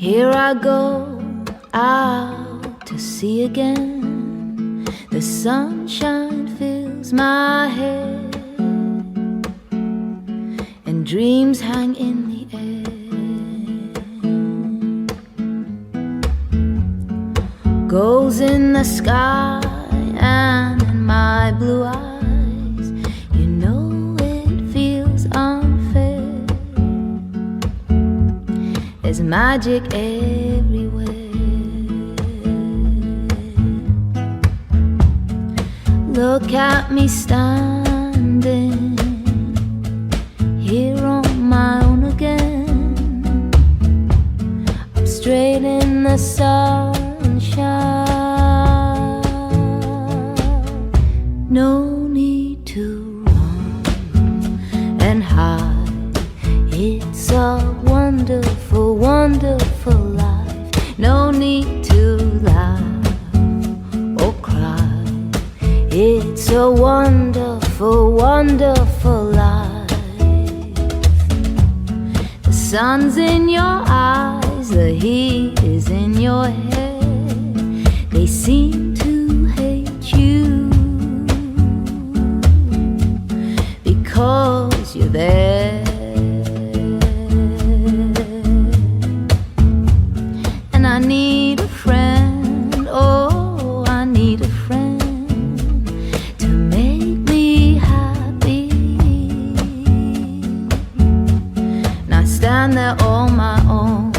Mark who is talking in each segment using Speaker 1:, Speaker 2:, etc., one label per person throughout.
Speaker 1: Here I go out to sea again. The sunshine fills my head, and dreams hang in the air. Goals in the sky and in my blue eyes, you know it feels unfair. There's magic everywhere. Look at me standing here on my own again. I'm straight in the sunshine. No need to run and hide. It's a wonderful, wonderful life. No need to laugh or cry. It's a wonderful, wonderful life. The sun's in your eyes, the heat is in your head. They seem to hate you because you're there. And I need a friend, oh, I need a friend to make me happy. And I stand there on my own.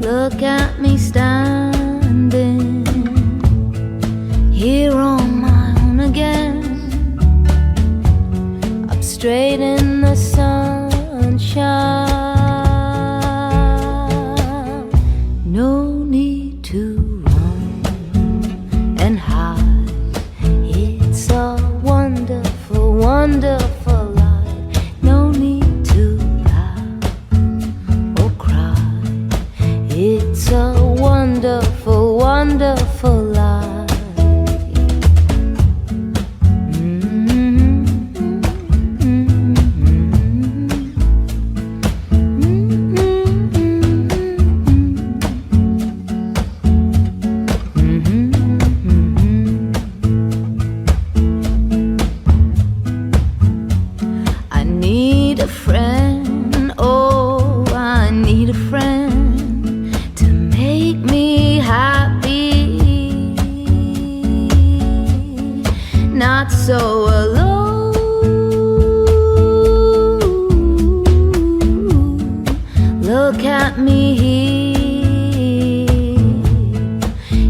Speaker 1: Look at me standing here on my own again. Up straight in the sunshine. No need to run and hide. It's a wonderful, wonderful life. No need to laugh or cry. It's a wonderful, wonderful life. I need a friend, oh, I need a friend to make me happy. Not so alone. Look at me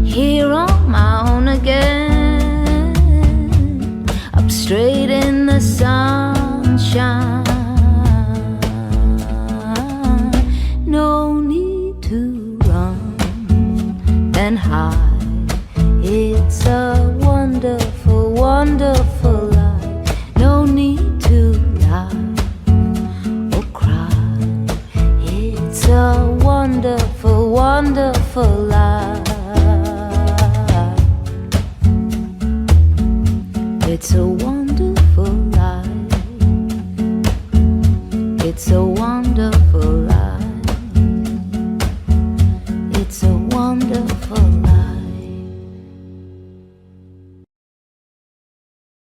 Speaker 1: here on my own again. Up straight in the sunshine. No need to run and hide. It's a wonderful, wonderful life. No need to laugh or cry. It's a wonderful, wonderful life. It's a wonderful